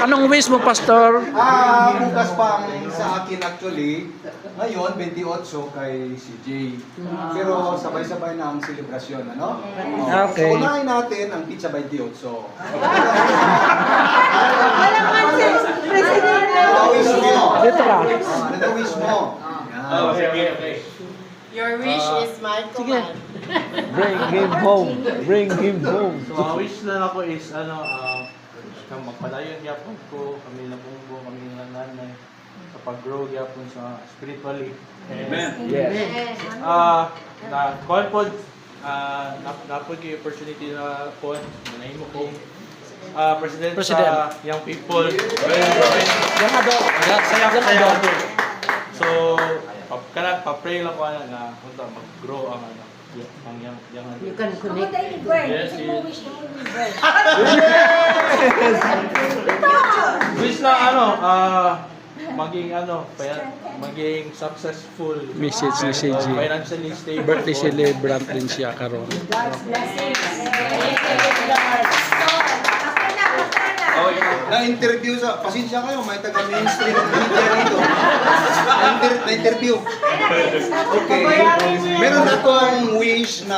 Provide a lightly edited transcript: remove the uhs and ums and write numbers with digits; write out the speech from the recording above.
Anong wish mo, Pastor? Bukas pa ang sa akin actually. Ngayon, 28 kay CJ. Pero sabay-sabay na ang selebrasyon, ano? Okay. So, unahin natin ang pizza 28. Walang answer, Presidente. Wish mo. Dito ka. Ano wish mo? Okay. Your wish is my command. Bring him home. Bring him home. So, ang wish na ako is, kang magpadayon yapon ko, kami na bungbo, kami na nanay, sa pag-grow yapon sa spiritually. Amen. Yes. Na call po, napod yung opportunity na po, nanahin mo po, President sa Young People. Yung ado. Saya. So, pa-pray lang ko na mag-grow ang young. You can connect. Yes, wish na maging successful. Message ni CJ. Financially stable. Birthday celebrant din siya karon. God's blessings. Na-interview sa, pasensya kayo, may taga-mainstream media rito. Na-interview. Okay. Meron akong wish na